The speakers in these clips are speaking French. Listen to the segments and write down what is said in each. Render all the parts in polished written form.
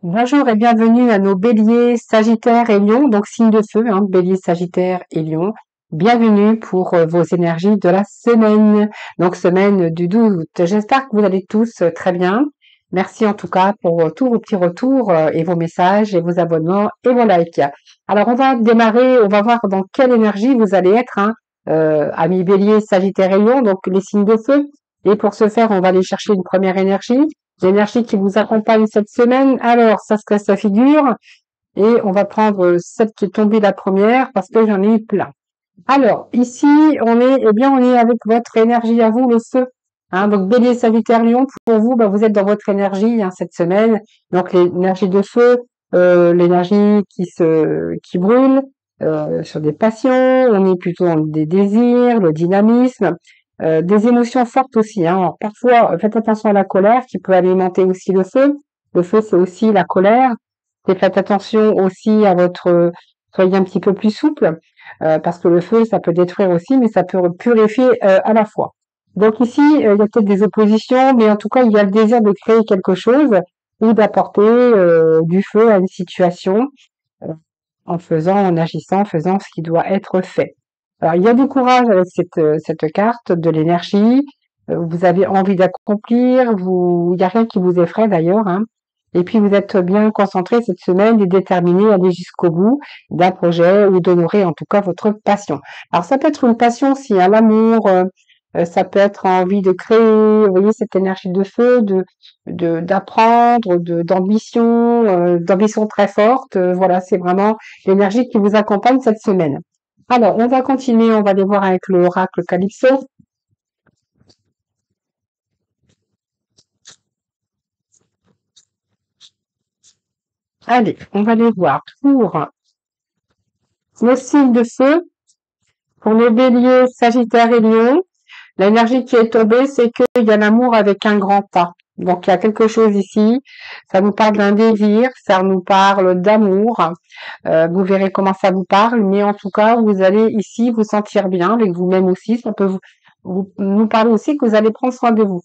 Bonjour et bienvenue à nos béliers, sagittaires et lions, donc signe de feu, bélier, sagittaire et lion. Bienvenue pour vos énergies de la semaine, donc semaine du 12 août. J'espère que vous allez tous très bien. Merci en tout cas pour tous vos petits retours et vos messages et vos abonnements et vos likes. Alors on va démarrer, on va voir dans quelle énergie vous allez être, amis bélier, sagittaire et lion, donc les signes de feu. Et pour ce faire, on va aller chercher une première énergie. L'énergie qui vous accompagne cette semaine, alors ça se casse la figure et on va prendre celle qui est tombée la première parce que j'en ai eu plein. Alors ici on est avec votre énergie à vous, le feu. Donc Bélier, Sagittaire, Lion, pour vous, vous êtes dans votre énergie cette semaine. Donc l'énergie de feu, l'énergie qui brûle sur des passions. On est plutôt dans des désirs, le dynamisme. Des émotions fortes aussi. Alors, parfois, faites attention à la colère qui peut alimenter aussi le feu. Le feu, c'est aussi la colère. Et faites attention aussi à soyez un petit peu plus souple, parce que le feu, ça peut détruire aussi, mais ça peut purifier à la fois. Donc ici, il y a peut-être des oppositions, mais en tout cas, il y a le désir de créer quelque chose ou d'apporter du feu à une situation euh, en agissant, en faisant ce qui doit être fait. Alors, il y a du courage avec cette carte, de l'énergie. Vous avez envie d'accomplir. Il n'y a rien qui vous effraie d'ailleurs. Et puis, vous êtes bien concentré cette semaine et déterminé à aller jusqu'au bout d'un projet ou d'honorer en tout cas votre passion. Alors, ça peut être une passion aussi, l'amour. Ça peut être envie de créer. Vous voyez cette énergie de feu, d'apprendre, d'ambition très forte. Voilà, c'est vraiment l'énergie qui vous accompagne cette semaine. Alors, on va continuer, on va aller voir avec l'oracle Calypso. Allez, on va aller voir pour le signe de feu, pour les béliers, sagittaire et lion. L'énergie qui est tombée, c'est qu'il y a l'amour avec un grand A. Donc, il y a quelque chose ici. Ça nous parle d'un désir, ça nous parle d'amour. Vous verrez comment ça vous parle, mais en tout cas, vous allez ici vous sentir bien avec vous-même aussi. Ça peut nous parler aussi que vous allez prendre soin de vous.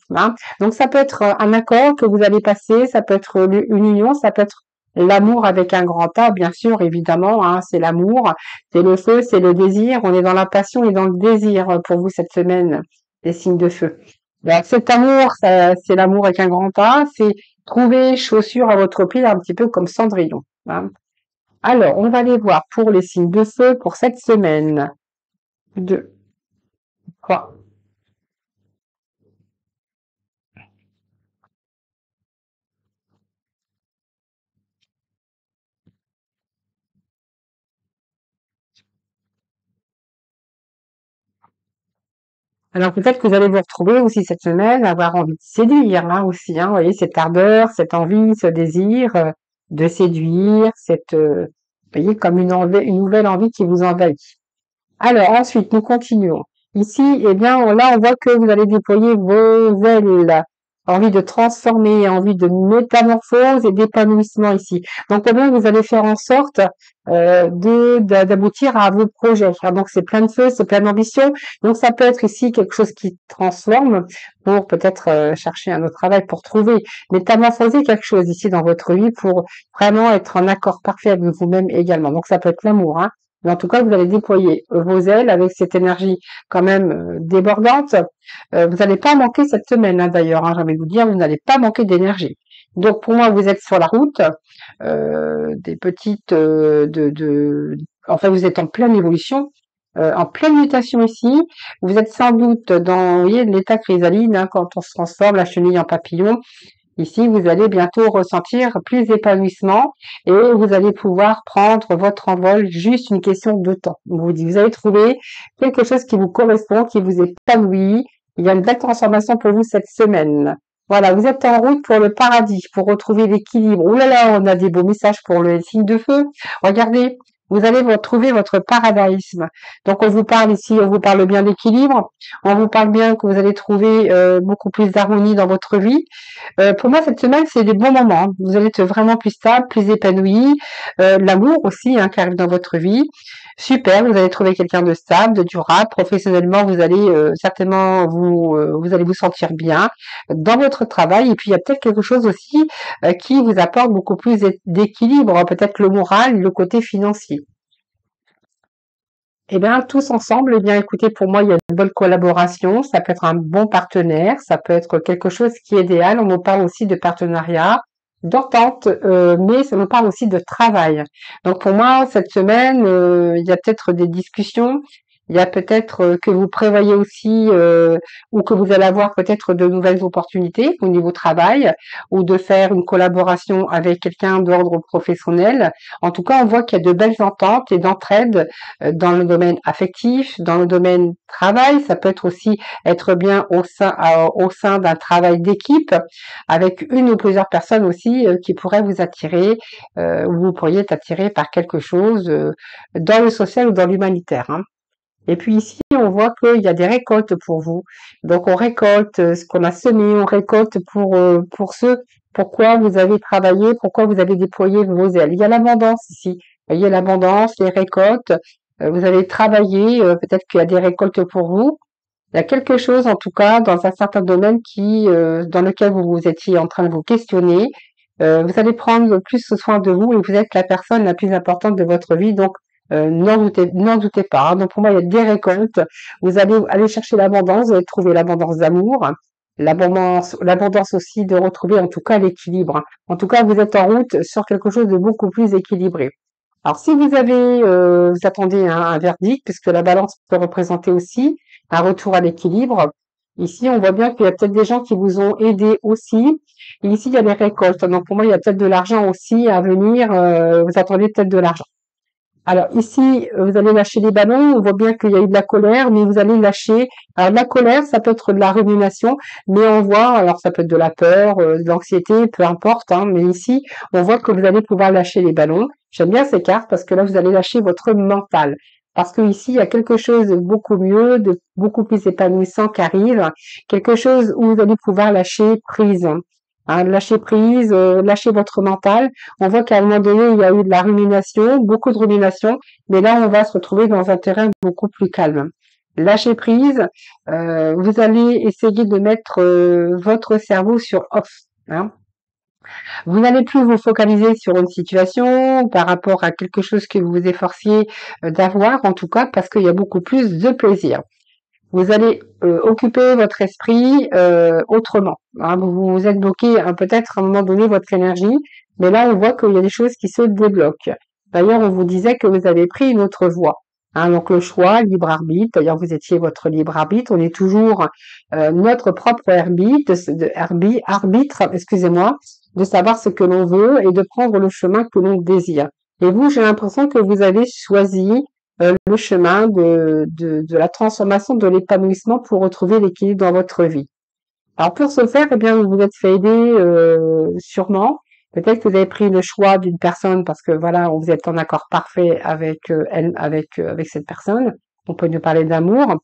Donc, ça peut être un accord que vous allez passer, ça peut être une union, ça peut être l'amour avec un grand A, bien sûr, évidemment. C'est l'amour, c'est le feu, c'est le désir. On est dans la passion et dans le désir pour vous cette semaine, les signes de feu. Cet amour, c'est l'amour avec un grand A, c'est trouver chaussure à votre pied, un petit peu comme Cendrillon. Alors, on va aller voir pour les signes de feu pour cette semaine. 2, 3. Alors peut-être que vous allez vous retrouver aussi cette semaine, avoir envie de séduire aussi. Vous voyez, cette ardeur, cette envie, ce désir de séduire, vous voyez, comme une nouvelle envie qui vous envahit. Alors ensuite, nous continuons. Ici, là, on voit que vous allez déployer vos ailes, envie de transformer, envie de métamorphose et d'épanouissement ici. Donc, vous allez faire en sorte d'aboutir à vos projets. Donc, c'est plein de feu, c'est plein d'ambition. Donc, ça peut être ici quelque chose qui transforme pour peut-être chercher un autre travail, pour trouver, métamorphoser quelque chose ici dans votre vie pour vraiment être en accord parfait avec vous-même également. Donc, ça peut être l'amour, mais en tout cas, vous allez déployer vos ailes avec cette énergie quand même débordante. Vous n'allez pas manquer cette semaine, d'ailleurs. J'ai envie de vous dire, vous n'allez pas manquer d'énergie. Donc pour moi, vous êtes sur la route, des petites, enfin vous êtes en pleine évolution, en pleine mutation ici. Vous êtes sans doute dans, vous voyez, l'état chrysaline, quand on se transforme, la chenille en papillon. Ici, vous allez bientôt ressentir plus d'épanouissement et vous allez pouvoir prendre votre envol, juste une question de temps. Vous allez trouver quelque chose qui vous correspond, qui vous épanouit. Il y a une belle transformation pour vous cette semaine. Voilà, vous êtes en route pour le paradis, pour retrouver l'équilibre. Ouh là là, on a des beaux messages pour le signe de feu. Regardez, vous allez trouver votre paradigme. Donc on vous parle ici, on vous parle bien d'équilibre, on vous parle bien que vous allez trouver beaucoup plus d'harmonie dans votre vie. Pour moi, cette semaine, c'est des bons moments. Vous allez être vraiment plus stable, plus épanoui. L'amour aussi, hein, qui arrive dans votre vie. Super, vous allez trouver quelqu'un de stable, de durable. Professionnellement, vous allez certainement vous allez vous sentir bien dans votre travail. Et puis, il y a peut-être quelque chose aussi qui vous apporte beaucoup plus d'équilibre, peut-être le moral, le côté financier. Eh bien, tous ensemble, eh bien, écoutez, pour moi, il y a une bonne collaboration. Ça peut être un bon partenaire, ça peut être quelque chose qui est idéal. On nous parle aussi de partenariat, d'entente, mais ça nous parle aussi de travail. Donc, pour moi, cette semaine, il y a peut-être des discussions. Il y a peut-être que vous prévoyez aussi ou que vous allez avoir peut-être de nouvelles opportunités au niveau travail ou de faire une collaboration avec quelqu'un d'ordre professionnel. En tout cas, on voit qu'il y a de belles ententes et d'entraide dans le domaine affectif, dans le domaine travail. Ça peut être aussi être bien au sein d'un travail d'équipe avec une ou plusieurs personnes aussi qui pourraient vous attirer ou vous pourriez être attiré par quelque chose dans le social ou dans l'humanitaire, hein. Et puis ici, on voit qu'il y a des récoltes pour vous. Donc on récolte ce qu'on a semé, on récolte pour ce pourquoi vous avez travaillé, pourquoi vous avez déployé vos ailes. Il y a l'abondance ici. Vous voyez l'abondance, les récoltes. Vous avez travaillé, peut-être qu'il y a des récoltes pour vous. Il y a quelque chose, en tout cas, dans un certain domaine dans lequel vous vous étiez en train de vous questionner. Vous allez prendre plus soin de vous et vous êtes la personne la plus importante de votre vie. Donc, n'en doutez pas, hein. Donc, pour moi, il y a des récoltes. Vous allez aller chercher l'abondance, vous allez trouver l'abondance d'amour, l'abondance aussi de retrouver, en tout cas, l'équilibre. En tout cas, vous êtes en route sur quelque chose de beaucoup plus équilibré. Alors, si vous attendez un verdict, puisque la balance peut représenter aussi un retour à l'équilibre. Ici, on voit bien qu'il y a peut-être des gens qui vous ont aidé aussi. Et ici, il y a des récoltes. Donc, pour moi, il y a peut-être de l'argent aussi à venir. Vous attendez peut-être de l'argent. Alors ici, vous allez lâcher les ballons. On voit bien qu'il y a eu de la colère, mais vous allez lâcher. Alors de la colère, ça peut être de la rumination, mais on voit, alors ça peut être de la peur, de l'anxiété, peu importe, hein, mais ici, on voit que vous allez pouvoir lâcher les ballons. J'aime bien ces cartes parce que là, vous allez lâcher votre mental. Parce que ici, il y a quelque chose de beaucoup mieux, de beaucoup plus épanouissant qui arrive, quelque chose où vous allez pouvoir lâcher prise. Hein, lâcher prise, lâcher votre mental. On voit qu'à un moment donné, il y a eu de la rumination, beaucoup de rumination, mais là, on va se retrouver dans un terrain beaucoup plus calme. Lâcher prise, vous allez essayer de mettre votre cerveau sur off, hein. Vous n'allez plus vous focaliser sur une situation par rapport à quelque chose que vous vous efforciez d'avoir, en tout cas, parce qu'il y a beaucoup plus de plaisir. Vous allez occuper votre esprit autrement, hein. Vous êtes bloqué peut-être à un moment donné votre énergie, mais là on voit qu'il y a des choses qui se débloquent. D'ailleurs, on vous disait que vous avez pris une autre voie, hein, donc le choix, libre arbitre. D'ailleurs, vous étiez votre libre arbitre. On est toujours notre propre arbitre, excusez-moi, de savoir ce que l'on veut et de prendre le chemin que l'on désire. Et vous, j'ai l'impression que vous avez choisi le chemin de la transformation, de l'épanouissement pour retrouver l'équilibre dans votre vie. Alors pour ce faire, eh bien, vous vous êtes fait aider sûrement. Peut-être que vous avez pris le choix d'une personne parce que voilà, vous êtes en accord parfait avec avec cette personne. On peut nous parler d'amour.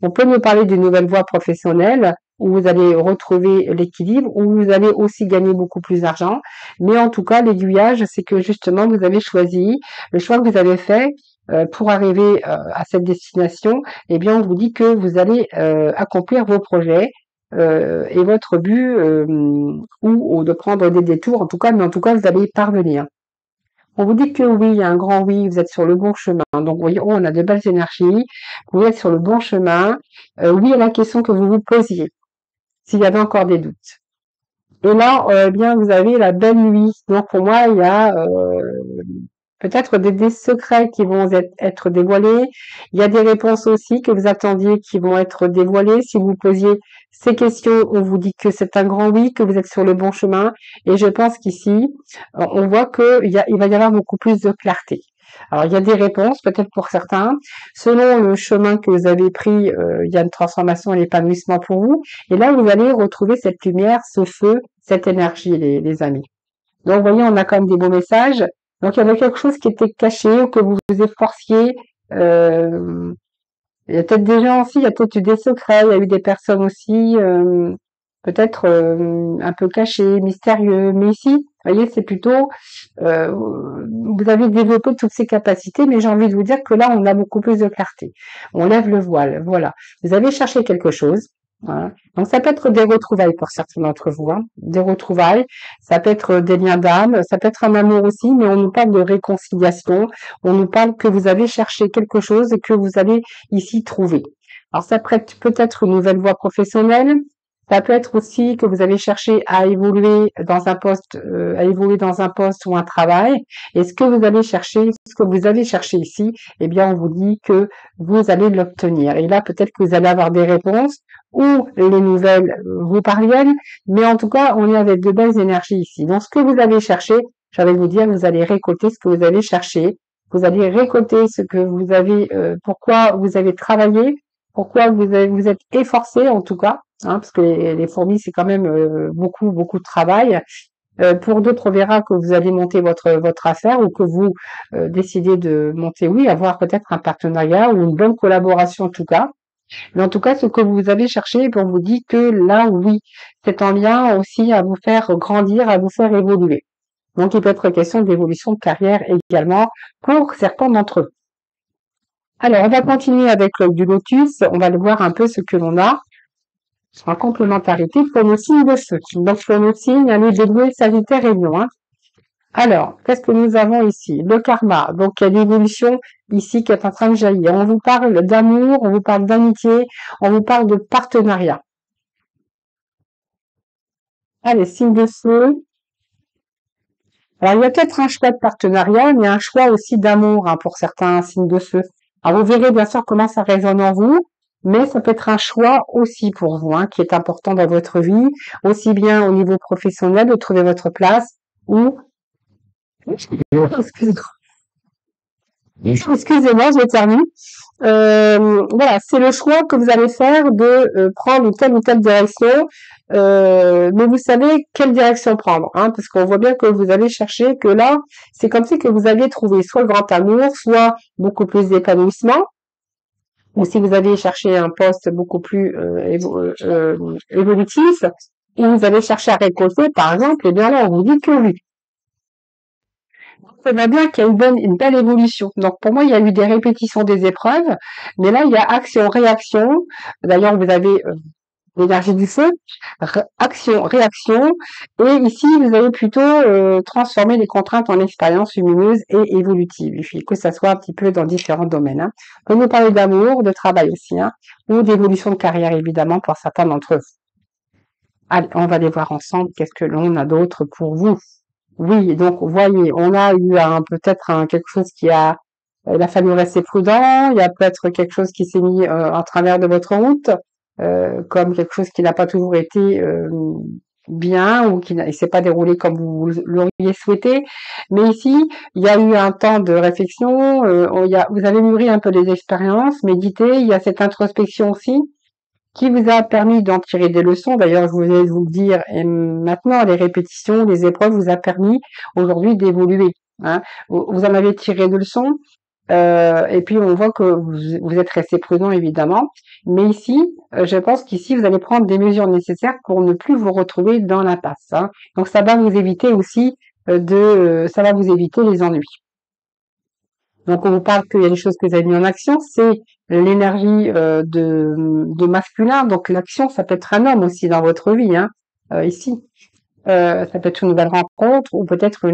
On peut nous parler d'une nouvelle voie professionnelle où vous allez retrouver l'équilibre, où vous allez aussi gagner beaucoup plus d'argent. Mais en tout cas, l'aiguillage, c'est que justement, vous avez choisi le choix que vous avez fait pour arriver à cette destination. Eh bien, on vous dit que vous allez accomplir vos projets et votre but ou de prendre des détours en tout cas, mais en tout cas vous allez y parvenir. On vous dit que oui, il y a un grand oui, vous êtes sur le bon chemin. Donc vous voyez, on a de belles énergies, vous êtes sur le bon chemin. Oui à la question que vous vous posiez, s'il y avait encore des doutes. Et là, eh bien, vous avez la belle nuit. Donc pour moi, il y a peut-être des secrets qui vont être dévoilés. Il y a des réponses aussi que vous attendiez qui vont être dévoilées. Si vous posiez ces questions, on vous dit que c'est un grand oui, que vous êtes sur le bon chemin. Et je pense qu'ici, on voit il va y avoir beaucoup plus de clarté. Alors, il y a des réponses, peut-être pour certains. Selon le chemin que vous avez pris, il y a une transformation et l'épanouissement pour vous. Et là, vous allez retrouver cette lumière, ce feu, cette énergie, les amis. Donc, vous voyez, on a quand même des beaux messages. Donc, il y avait quelque chose qui était caché ou que vous vous efforciez. Il y a peut-être des gens aussi, il y a peut-être eu des secrets, il y a eu des personnes aussi, peut-être un peu cachées, mystérieux. Mais ici, vous voyez, c'est plutôt, euh, vous avez développé toutes ces capacités, mais j'ai envie de vous dire que là, on a beaucoup plus de clarté. On lève le voile, voilà. Vous avez cherché quelque chose. Voilà. Donc ça peut être des retrouvailles pour certains d'entre vous, hein, des retrouvailles, ça peut être des liens d'âme, ça peut être un amour aussi, mais on nous parle de réconciliation, on nous parle que vous avez cherché quelque chose et que vous allez ici trouver. Alors ça peut être une nouvelle voie professionnelle, ça peut être aussi que vous avez cherché à évoluer dans un poste, ou un travail. Et ce que vous allez chercher, ce que vous avez cherché ici, eh bien, on vous dit que vous allez l'obtenir. Et là, peut-être que vous allez avoir des réponses ou les nouvelles vous parviennent, mais en tout cas, on est avec de belles énergies ici. Donc, ce que vous avez cherché, j'allais vous dire, vous allez récolter ce que vous avez cherché. Vous allez récolter ce que vous avez, pourquoi vous avez travaillé, pourquoi vous êtes efforcé en tout cas, hein, parce que les fourmis c'est quand même beaucoup beaucoup de travail. Pour d'autres, on verra que vous allez monter votre affaire ou que vous décidez de monter, oui, avoir peut-être un partenariat ou une bonne collaboration en tout cas. Mais en tout cas, ce que vous avez cherché, on vous dit que là, oui, c'est en lien aussi à vous faire grandir, à vous faire évoluer. Donc, il peut être question d'évolution de carrière également pour certains d'entre vous. Alors, on va continuer avec l'œil du lotus. On va le voir un peu ce que l'on a en complémentarité pour nos signes de feu. Donc, pour nos signes, les Bélier, Sagittaire et Lion. Hein. Alors, qu'est-ce que nous avons ici? Le karma. Donc, il y a l'évolution ici qui est en train de jaillir. On vous parle d'amour, on vous parle d'amitié, on vous parle de partenariat. Allez, signe de feu. Alors, il y a peut-être un choix de partenariat, mais un choix aussi d'amour hein, pour certains signes de feu. Alors, vous verrez bien sûr comment ça résonne en vous, mais ça peut être un choix aussi pour vous, hein, qui est important dans votre vie, aussi bien au niveau professionnel de trouver votre place, ou excusez-moi, je m'éternue. Voilà, c'est le choix que vous allez faire de prendre telle ou telle direction, mais vous savez quelle direction prendre, hein, parce qu'on voit bien que vous allez chercher que là, c'est comme si que vous alliez trouver soit le grand amour, soit beaucoup plus d'épanouissement, ou si vous allez chercher un poste beaucoup plus évolutif, et vous allez chercher à récolter, par exemple, et bien là, on vous dit que oui. Ça va bien qu'il y a une belle évolution. Donc pour moi, il y a eu des répétitions des épreuves, mais là, il y a action-réaction. D'ailleurs, vous avez l'énergie du feu, action-réaction. Et ici, vous allez plutôt transformer les contraintes en expériences lumineuses et évolutives. Il faut que ça soit un petit peu dans différents domaines. Hein. On peut nous parler d'amour, de travail aussi, hein, ou d'évolution de carrière, évidemment, pour certains d'entre vous. Allez, on va les voir ensemble. Qu'est-ce que l'on a d'autre pour vous? Oui, donc voyez, on a eu peut-être quelque chose qui a il a fallu rester prudent, il y a peut-être quelque chose qui s'est mis en travers de votre route, comme quelque chose qui n'a pas toujours été bien ou qui ne s'est pas déroulé comme vous l'auriez souhaité. Mais ici, il y a eu un temps de réflexion, vous avez mûri un peu des expériences, médité, il y a cette introspection aussi qui vous a permis d'en tirer des leçons. D'ailleurs, je voulais vous le dire, et maintenant, les répétitions, les épreuves vous a permis aujourd'hui d'évoluer. Hein. Vous en avez tiré des leçons, et puis on voit que vous êtes resté prudent, évidemment. Mais ici, je pense qu'ici, vous allez prendre des mesures nécessaires pour ne plus vous retrouver dans l'impasse. Hein. Donc, ça va vous éviter aussi ça va vous éviter les ennuis. Donc on vous parle qu'il y a des choses que vous avez mis en action, c'est l'énergie de masculin. Donc l'action, ça peut être un homme aussi dans votre vie, hein, ici. Ça peut être une nouvelle rencontre ou peut-être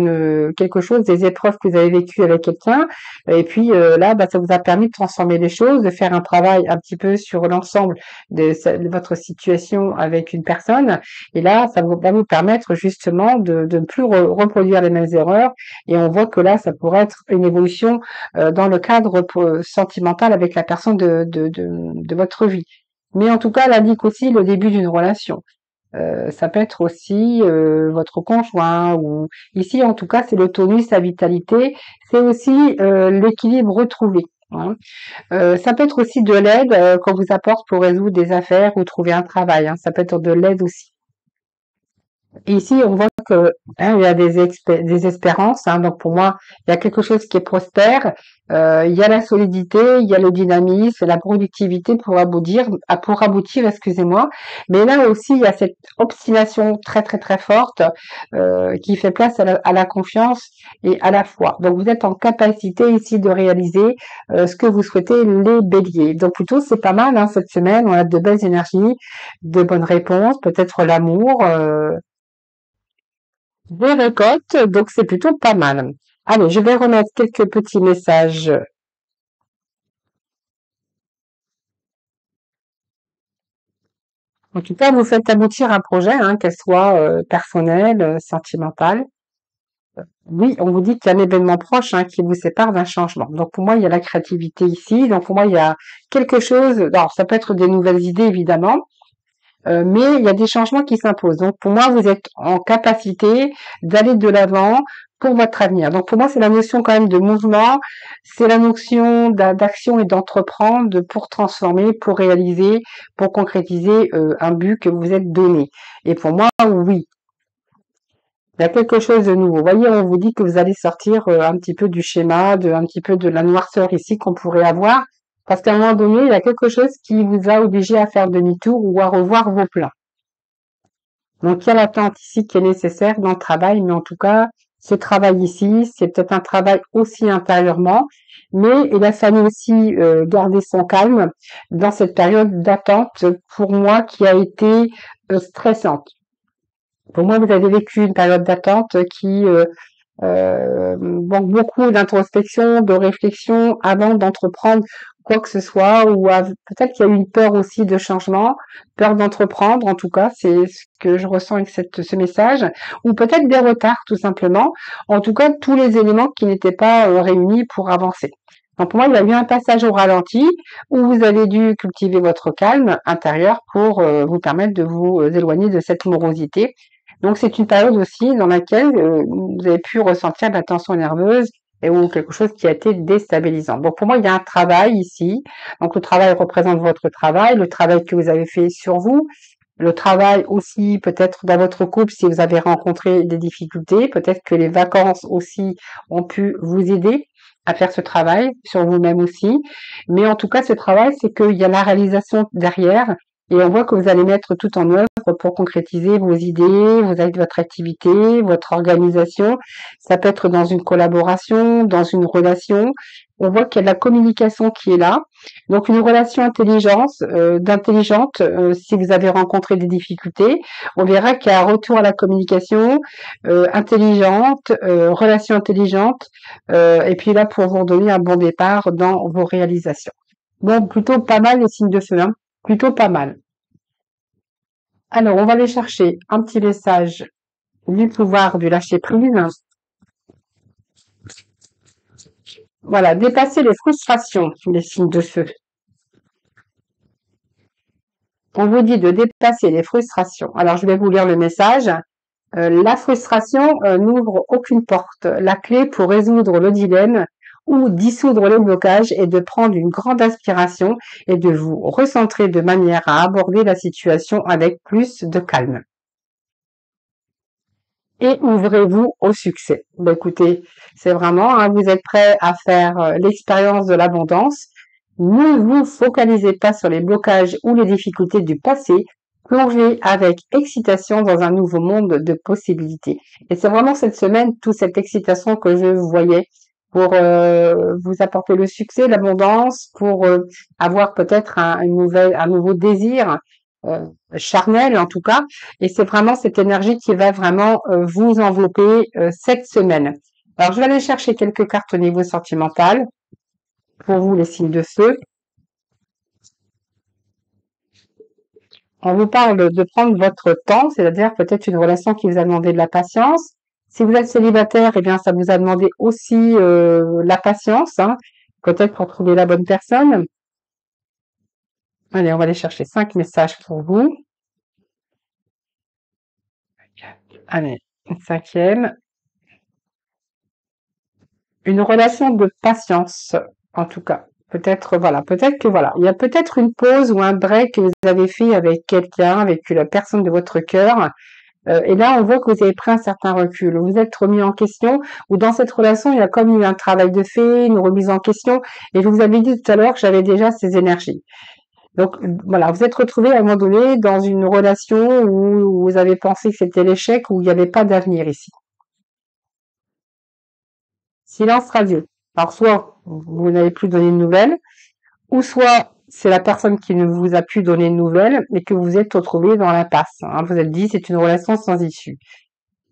quelque chose, des épreuves que vous avez vécues avec quelqu'un. Et puis là, ça vous a permis de transformer les choses, de faire un travail un petit peu sur l'ensemble de votre situation avec une personne. Et là, ça va vous permettre justement de ne plus reproduire les mêmes erreurs. Et on voit que là, ça pourrait être une évolution dans le cadre sentimental avec la personne de votre vie. Mais en tout cas, elle indique aussi le début d'une relation. Ça peut être aussi votre conjoint ou ici en tout cas c'est le tonus, la vitalité, c'est aussi l'équilibre retrouvé. Hein. Ça peut être aussi de l'aide qu'on vous apporte pour résoudre des affaires ou trouver un travail. Hein. Ça peut être de l'aide aussi. Et ici on voit que il y a des espérances. Donc pour moi, il y a quelque chose qui est prospère. Il y a la solidité, il y a le dynamisme, la productivité pour aboutir, excusez-moi. Mais là aussi, il y a cette obstination très très très forte qui fait place à la confiance et à la foi. Donc vous êtes en capacité ici de réaliser ce que vous souhaitez, les béliers. Donc plutôt c'est pas mal cette semaine, on a de belles énergies, de bonnes réponses, peut-être l'amour, des récoltes, donc c'est plutôt pas mal. Allez, je vais remettre quelques petits messages. En tout cas, vous faites aboutir un projet, qu'elle soit personnel, sentimental. Oui, on vous dit qu'il y a un événement proche qui vous sépare d'un changement. Donc pour moi, il y a la créativité ici. Donc pour moi, il y a quelque chose. Alors ça peut être des nouvelles idées évidemment, mais il y a des changements qui s'imposent. Donc pour moi, vous êtes en capacité d'aller de l'avant pour votre avenir. Donc pour moi, c'est la notion quand même de mouvement, c'est la notion d'action et d'entreprendre pour transformer, pour réaliser, pour concrétiser un but que vous vous êtes donné. Et pour moi, oui, il y a quelque chose de nouveau. Vous voyez, on vous dit que vous allez sortir un petit peu du schéma, un petit peu de la noirceur ici qu'on pourrait avoir, parce qu'à un moment donné, il y a quelque chose qui vous a obligé à faire demi-tour ou à revoir vos plans. Donc, il y a l'attente ici qui est nécessaire dans le travail, mais en tout cas, ce travail ici, c'est peut-être un travail aussi intérieurement, mais il a fallu aussi garder son calme dans cette période d'attente, pour moi, qui a été stressante. Pour moi, vous avez vécu une période d'attente qui manque beaucoup d'introspection, de réflexion avant d'entreprendre quoi que ce soit, ou peut-être qu'il y a eu une peur aussi de changement, peur d'entreprendre, en tout cas, c'est ce que je ressens avec ce message, ou peut-être des retards tout simplement, en tout cas tous les éléments qui n'étaient pas réunis pour avancer. Donc pour moi, il y a eu un passage au ralenti où vous avez dû cultiver votre calme intérieur pour vous permettre de vous éloigner de cette morosité. Donc c'est une période aussi dans laquelle vous avez pu ressentir de la tension nerveuse ou quelque chose qui a été déstabilisant. Donc pour moi, il y a un travail ici. Donc le travail représente votre travail, le travail que vous avez fait sur vous, le travail aussi peut-être dans votre couple si vous avez rencontré des difficultés, peut-être que les vacances aussi ont pu vous aider à faire ce travail sur vous-même aussi. Mais en tout cas, ce travail, c'est qu'il y a la réalisation derrière et on voit que vous allez mettre tout en œuvre pour concrétiser vos idées, votre activité, votre organisation. Ça peut être dans une collaboration, dans une relation. On voit qu'il y a de la communication qui est là. Donc une relation intelligente, si vous avez rencontré des difficultés, on verra qu'il y a un retour à la communication intelligente, relation intelligente, et puis là pour vous donner un bon départ dans vos réalisations. Bon, plutôt pas mal les signes de feu, plutôt pas mal. Alors, on va aller chercher un petit message du pouvoir du lâcher prise. Voilà, dépasser les frustrations, les signes de feu. On vous dit de dépasser les frustrations. Alors, je vais vous lire le message. La frustration n'ouvre aucune porte. La clé pour résoudre le dilemme ou dissoudre les blocages est de prendre une grande inspiration et de vous recentrer de manière à aborder la situation avec plus de calme. Et ouvrez-vous au succès. Écoutez, c'est vraiment, vous êtes prêt à faire l'expérience de l'abondance. Ne vous focalisez pas sur les blocages ou les difficultés du passé. Plongez avec excitation dans un nouveau monde de possibilités. Et c'est vraiment cette semaine, toute cette excitation que je voyais pour vous apporter le succès, l'abondance, pour avoir peut-être un nouveau désir charnel en tout cas. Et c'est vraiment cette énergie qui va vraiment vous envelopper cette semaine. Alors, je vais aller chercher quelques cartes au niveau sentimental pour vous, les signes de feu. On vous parle de prendre votre temps, c'est-à-dire peut-être une relation qui vous a demandé de la patience. Si vous êtes célibataire, eh bien, ça vous a demandé aussi la patience, peut-être pour trouver la bonne personne. Allez, on va aller chercher 5 messages pour vous. Allez, une cinquième. Une relation de patience, en tout cas. Peut-être, voilà, peut-être que voilà, il y a peut-être une pause ou un break que vous avez fait avec quelqu'un, avec la personne de votre cœur, Et là, on voit que vous avez pris un certain recul. Vous êtes remis en question, ou dans cette relation, il y a comme eu un travail de fait, une remise en question. Et je vous avais dit tout à l'heure que j'avais déjà ces énergies. Donc voilà, vous êtes retrouvé à un moment donné dans une relation où vous avez pensé que c'était l'échec, où il n'y avait pas d'avenir ici. Silence radieux. Alors soit vous n'avez plus donné de nouvelles, ou soit c'est la personne qui ne vous a plus donné de nouvelles et que vous êtes retrouvé dans l'impasse. Hein. Vous êtes dit c'est une relation sans issue.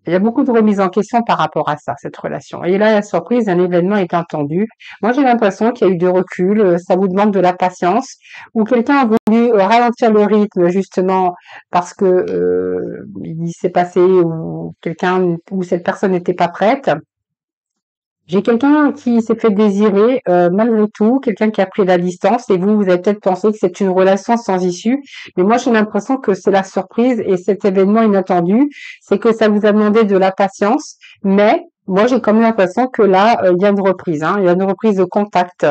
Il y a beaucoup de remises en question par rapport à ça, cette relation. Et là, la surprise, un événement est attendu. Moi, j'ai l'impression qu'il y a eu du recul, ça vous demande de la patience, ou quelqu'un a voulu ralentir le rythme, justement, parce que il s'est passé, ou quelqu'un, ou cette personne n'était pas prête. J'ai quelqu'un qui s'est fait désirer malgré tout, quelqu'un qui a pris la distance et vous avez peut-être pensé que c'est une relation sans issue, mais moi j'ai l'impression que c'est la surprise et cet événement inattendu, c'est que ça vous a demandé de la patience, mais moi j'ai quand même l'impression que là il y a une reprise, hein, il y a une reprise de contact,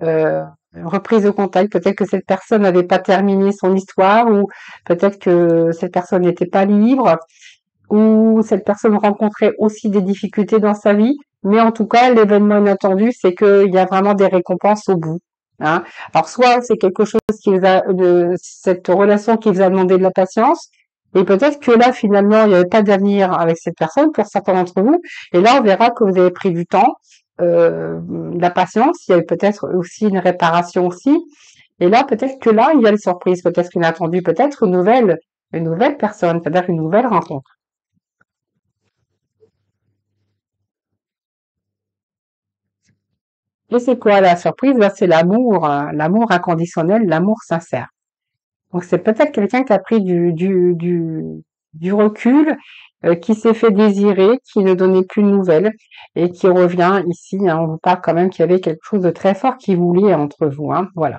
une reprise de contact. Peut-être que cette personne n'avait pas terminé son histoire ou peut-être que cette personne n'était pas libre ou cette personne rencontrait aussi des difficultés dans sa vie. Mais en tout cas, l'événement inattendu, c'est qu'il y a vraiment des récompenses au bout. Hein. Alors, soit c'est quelque chose qui vous a, cette relation qui vous a demandé de la patience, et peut-être que là, finalement, il n'y avait pas d'avenir avec cette personne pour certains d'entre vous. Et là, on verra que vous avez pris du temps, de la patience. Il y a peut-être aussi une réparation aussi. Et là, peut-être que là, il y a une surprise, peut-être inattendue, peut-être une nouvelle personne, c'est-à-dire une nouvelle rencontre. Et c'est quoi la surprise? Ben, c'est l'amour, l'amour inconditionnel, l'amour sincère. Donc c'est peut-être quelqu'un qui a pris du recul, qui s'est fait désirer, qui ne donnait plus de nouvelles et qui revient ici. Hein, on vous parle quand même qu'il y avait quelque chose de très fort qui vous liait entre vous. Hein, voilà.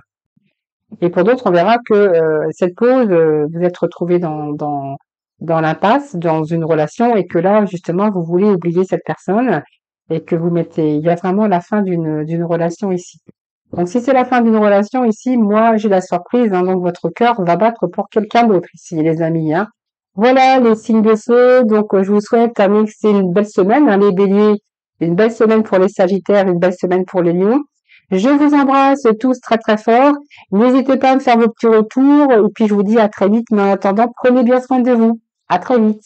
Et pour d'autres, on verra que cette pause, vous êtes retrouvés dans l'impasse, dans une relation, et que là, justement, vous voulez oublier cette personne et que vous mettez, il y a vraiment la fin d'une relation ici. Donc, si c'est la fin d'une relation ici, moi, j'ai la surprise, hein, donc votre cœur va battre pour quelqu'un d'autre ici, les amis. Hein. Voilà les signes de feu. Donc, je vous souhaite c'est une belle semaine, hein, les béliers, une belle semaine pour les sagittaires, une belle semaine pour les lions. Je vous embrasse tous très très fort. N'hésitez pas à me faire vos petits retours et puis je vous dis à très vite. Mais en attendant, prenez bien soin de vous. À très vite.